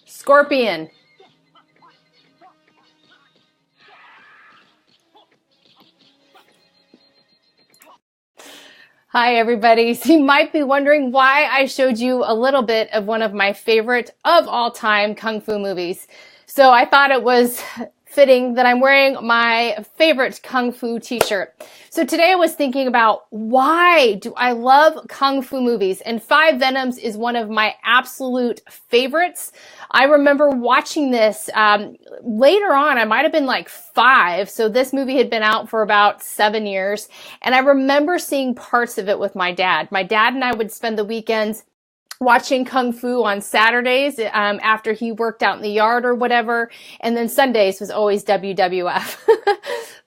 Scorpion. Hi, everybody. So you might be wondering why I showed you a little bit of one of my favorite of all time Kung Fu movies. So I thought it was fitting that I'm wearing my favorite Kung Fu t-shirt. So today I was thinking about why do I love Kung Fu movies? And Five Venoms is one of my absolute favorites. I remember watching this later on. I might have been like 5. So this movie had been out for about 7 years. And I remember seeing parts of it with my dad. My dad and I would spend the weekends watching Kung Fu on Saturdays after he worked out in the yard or whatever. And then Sundays was always WWF.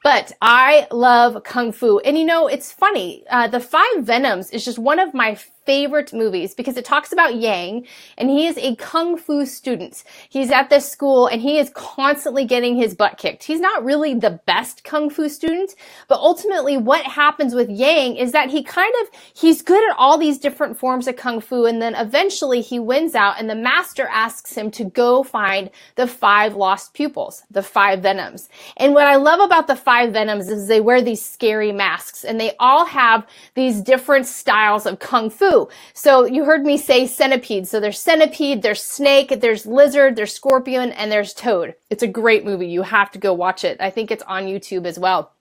But I love Kung Fu. And you know, it's funny. The Five Venoms is just one of my favorite movies because it talks about Yang, and he is a Kung Fu student. He's at this school and he is constantly getting his butt kicked. He's not really the best Kung Fu student, but ultimately what happens with Yang is that he's good at all these different forms of Kung Fu, and then eventually he wins out and the master asks him to go find the 5 lost pupils, the Five Venoms. And what I love about the Five Venoms is they wear these scary masks and they all have these different styles of Kung Fu. So you heard me say centipede. So there's centipede, there's snake, there's lizard, there's scorpion, and there's toad. It's a great movie. You have to go watch it. I think it's on YouTube as well.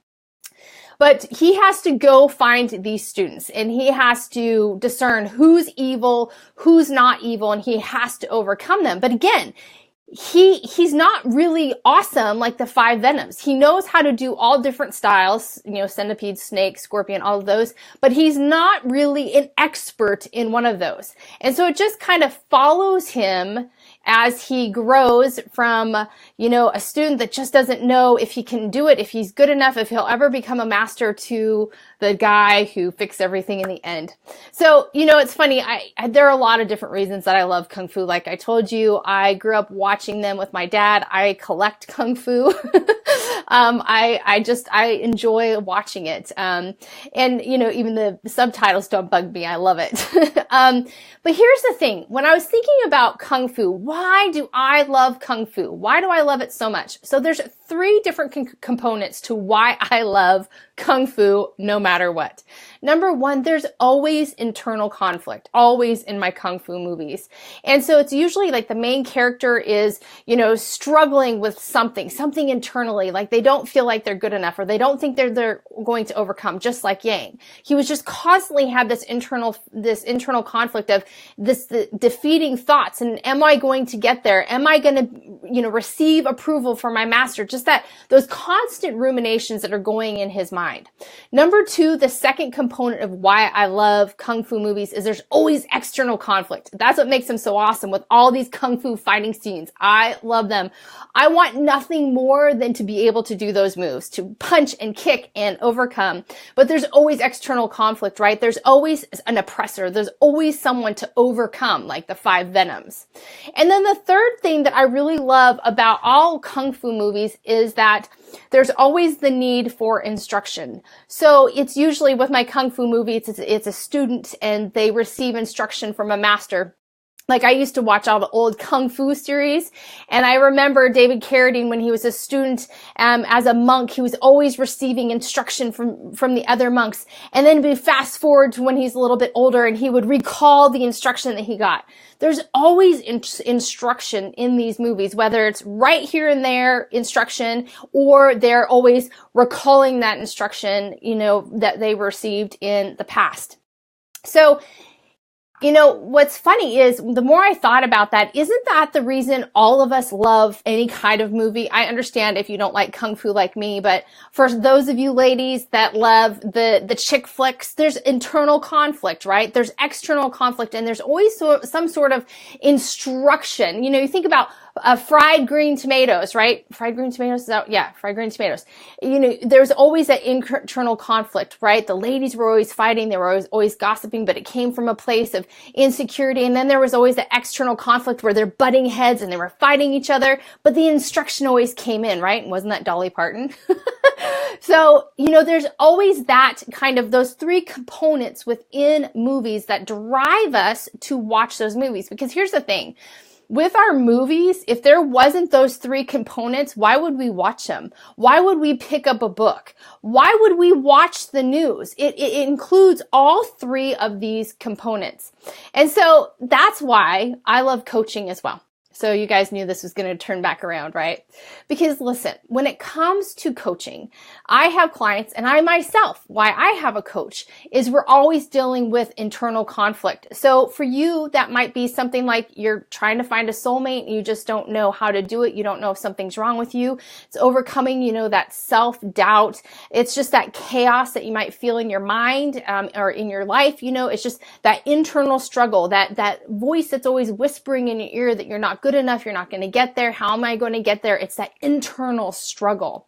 But he has to go find these students and he has to discern who's evil, who's not evil, and he has to overcome them. But again, he's not really awesome like the Five Venoms. He knows how to do all different styles, you know, centipede, snake, scorpion, all of those, but he's not really an expert in one of those. And so it just kind of follows him as he grows from, you know, a student that just doesn't know if he can do it, if he's good enough, if he'll ever become a master, to the guy who fixed everything in the end. So, you know, it's funny. There are a lot of different reasons that I love Kung Fu. Like I told you, I grew up watching them with my dad. I collect Kung Fu. I enjoy watching it. And, you know, even the subtitles don't bug me. I love it. But here's the thing. When I was thinking about Kung Fu, why do I love Kung Fu? Why do I love it so much? So there's 3 different components to why I love Kung Fu no matter what. Number 1, there's always internal conflict, always in my Kung Fu movies. And so it's usually like the main character is, you know, struggling with something internally, like they don't feel like they're good enough or they don't think they're going to overcome, just like Yang. He was just constantly had this internal conflict of the defeating thoughts. And am I going to get there? Am I going to, you know, receive approval from my master? Just those constant ruminations that are going in his mind. Number 2, the second component of why I love Kung Fu movies is there's always external conflict. That's what makes them so awesome with all these Kung Fu fighting scenes. I love them. I want nothing more than to be able to do those moves, to punch and kick and overcome. But there's always external conflict, right? There's always an oppressor. There's always someone to overcome, like the Five Venoms. And then the third thing that I really love about all Kung Fu movies is that there's always the need for instruction. So it's usually with my Kung Fu movie, it's a student and they receive instruction from a master. Like I used to watch all the old Kung Fu series, and I remember David Carradine when he was a student as a monk, he was always receiving instruction from the other monks. And then we fast forward to when he's a little bit older and he would recall the instruction that he got. There's always instruction in these movies, whether it's right here and there instruction, or they're always recalling that instruction, you know, that they received in the past. So, you know, what's funny is the more I thought about that, isn't that the reason all of us love any kind of movie? I understand if you don't like Kung Fu like me, but for those of you ladies that love the chick flicks, there's internal conflict, right? There's external conflict, and there's always some sort of instruction. You know, you think about fried green tomatoes, right? Fried green tomatoes, fried green tomatoes. There's always that internal conflict, right? The ladies were always fighting. They were always gossiping, but it came from a place of insecurity. And then there was always the external conflict where they're butting heads and they were fighting each other, but the instruction always came in, right? Wasn't that Dolly Parton? So, there's always that kind of those three components within movies that drive us to watch those movies. Because here's the thing. With our movies, if there wasn't those three components, why would we watch them? Why would we pick up a book? Why would we watch the news? It includes all three of these components. And so that's why I love coaching as well. So you guys knew this was going to turn back around, right? Because listen, when it comes to coaching, I have clients, and I myself, why I have a coach, is we're always dealing with internal conflict. So for you, that might be something like you're trying to find a soulmate and you just don't know how to do it. You don't know if something's wrong with you. It's overcoming, that self-doubt. It's just that chaos that you might feel in your mind or in your life. It's just that internal struggle, that voice that's always whispering in your ear that you're not good enough, you're not going to get there. How am I going to get there? It's that internal struggle.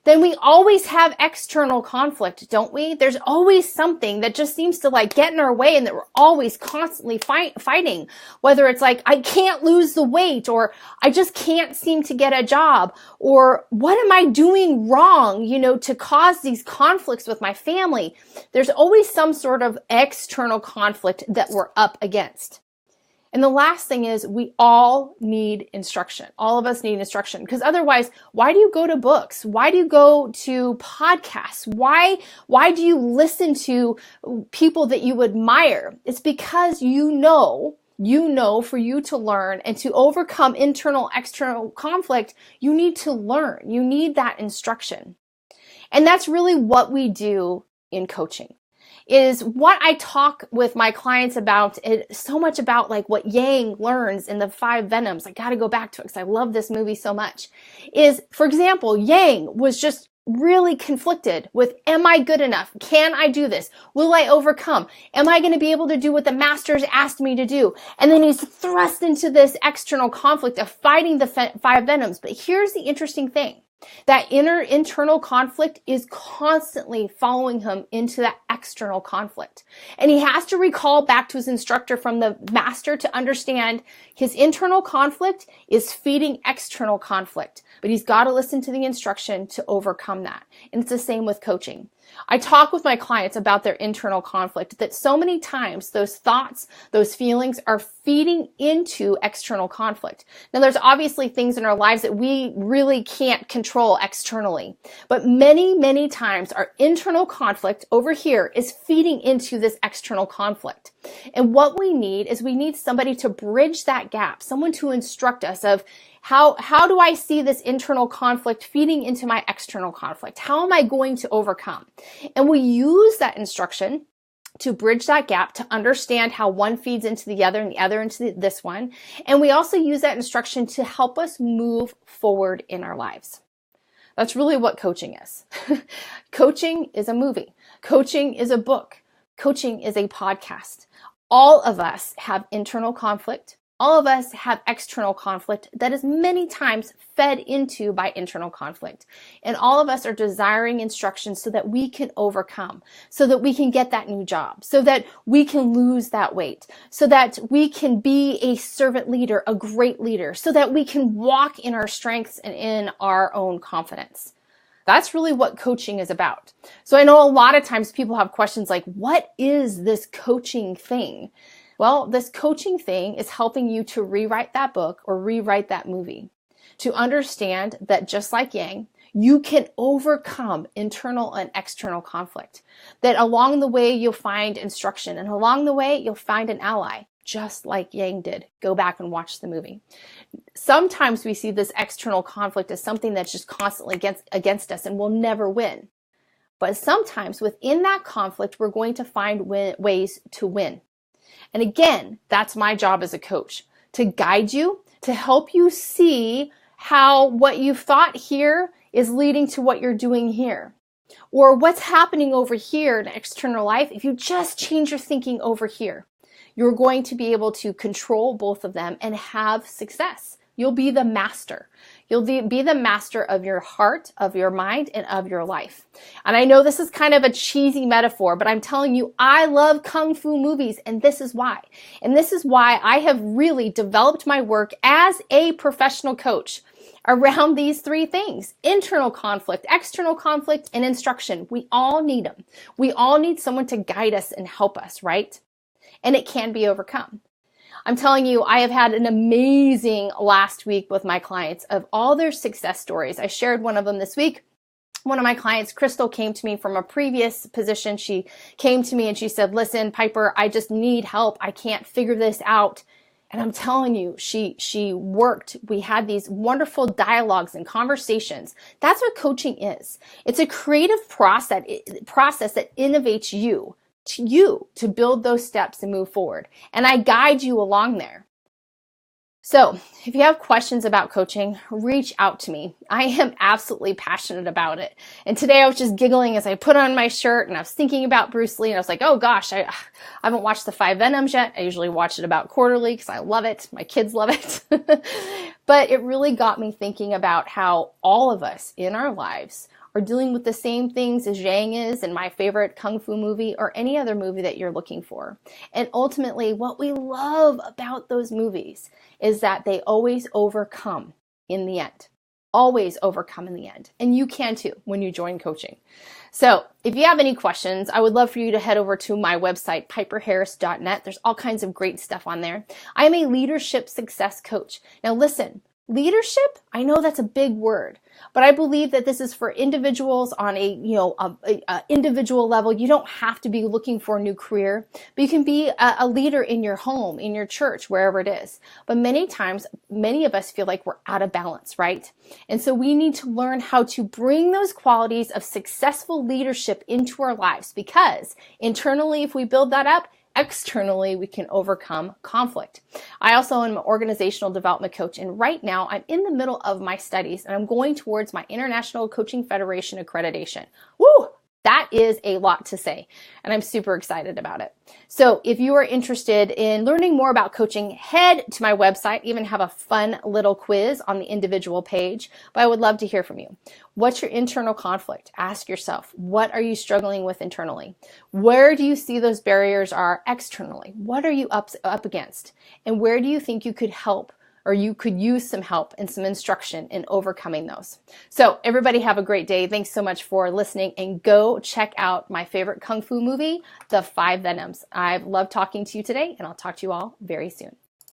Then we always have external conflict, don't we? There's always something that just seems to get in our way and that we're always constantly fighting. Whether it's I can't lose the weight, or I just can't seem to get a job, or what am I doing wrong, to cause these conflicts with my family? There's always some sort of external conflict that we're up against. And the last thing is we all need instruction. All of us need instruction, because otherwise, why do you go to books? Why do you go to podcasts? Why do you listen to people that you admire? It's because you know for you to learn and to overcome internal, external conflict, you need to learn. You need that instruction. And that's really what we do in coaching. Is what I talk with my clients about, so much about what Yang learns in the 5 Venoms. I got to go back to it because I love this movie so much. Is, for example, Yang was just really conflicted with, am I good enough? Can I do this? Will I overcome? Am I going to be able to do what the masters asked me to do? And then he's thrust into this external conflict of fighting the 5 Venoms. But here's the interesting thing. That internal conflict is constantly following him into that external conflict. And he has to recall back to his instructor from the master to understand his internal conflict is feeding external conflict. But he's got to listen to the instruction to overcome that. And it's the same with coaching. I talk with my clients about their internal conflict, that so many times those thoughts, those feelings are feeding into external conflict. Now, there's obviously things in our lives that we really can't control externally, but many, many times our internal conflict over here is feeding into this external conflict. And what we need is we need somebody to bridge that gap, someone to instruct us of, how do I see this internal conflict feeding into my external conflict? How am I going to overcome? And we use that instruction to bridge that gap, to understand how one feeds into the other and the other into this one. And we also use that instruction to help us move forward in our lives. That's really what coaching is. Coaching is a movie. Coaching is a book. Coaching is a podcast. All of us have internal conflict. All of us have external conflict that is many times fed into by internal conflict. And all of us are desiring instructions so that we can overcome, so that we can get that new job, so that we can lose that weight, so that we can be a servant leader, a great leader, so that we can walk in our strengths and in our own confidence. That's really what coaching is about. So I know a lot of times people have questions like, what is this coaching thing? Well, this coaching thing is helping you to rewrite that book or rewrite that movie, to understand that just like Yang, you can overcome internal and external conflict, that along the way you'll find instruction, and along the way you'll find an ally, just like Yang did. Go back and watch the movie. Sometimes we see this external conflict as something that's just constantly against us and we'll never win. But sometimes within that conflict, we're going to find ways to win. And again, that's my job as a coach, to guide you, to help you see how what you thought here is leading to what you're doing here. Or what's happening over here in external life. If you just change your thinking over here, you're going to be able to control both of them and have success. You'll be the master. You'll be the master of your heart, of your mind, and of your life. And I know this is kind of a cheesy metaphor, but I'm telling you, I love Kung Fu movies, and this is why. And this is why I have really developed my work as a professional coach around these three things: internal conflict, external conflict, and instruction. We all need them. We all need someone to guide us and help us, right? And it can be overcome. I'm telling you, I have had an amazing last week with my clients of all their success stories. I shared one of them this week. One of my clients, Crystal, came to me from a previous position. She came to me and she said, listen, Piper, I just need help. I can't figure this out. And I'm telling you, she worked. We had these wonderful dialogues and conversations. That's what coaching is. It's a creative process that innovates you to build those steps and move forward. And I guide you along there. So if you have questions about coaching, reach out to me. I am absolutely passionate about it. And today I was just giggling as I put on my shirt and I was thinking about Bruce Lee and I was like, oh gosh, I haven't watched The Five Venoms yet. I usually watch it about quarterly because I love it. My kids love it. But it really got me thinking about how all of us in our lives are dealing with the same things as Zhang is in my favorite Kung Fu movie or any other movie that you're looking for. And ultimately, what we love about those movies is that they always overcome in the end. Always overcome in the end. And you can too when you join coaching. So if you have any questions, I would love for you to head over to my website, piperharris.net. There's all kinds of great stuff on there. I am a leadership success coach. Now listen, leadership, I know that's a big word, but I believe that this is for individuals on a individual level. You don't have to be looking for a new career, but you can be a leader in your home, in your church, wherever it is. But many times, many of us feel like we're out of balance, right? And so we need to learn how to bring those qualities of successful leadership into our lives, because internally, if we build that up, externally, we can overcome conflict. I also am an organizational development coach, and right now I'm in the middle of my studies and I'm going towards my International Coaching Federation accreditation. Woo! That is a lot to say, and I'm super excited about it. So if you are interested in learning more about coaching, head to my website, even have a fun little quiz on the individual page, but I would love to hear from you. What's your internal conflict? Ask yourself, what are you struggling with internally? Where do you see those barriers are externally? What are you up against? And where do you think you could help, or you could use some help and some instruction in overcoming those? So everybody have a great day. Thanks so much for listening, and go check out my favorite Kung Fu movie, The Five Venoms. I've loved talking to you today, and I'll talk to you all very soon.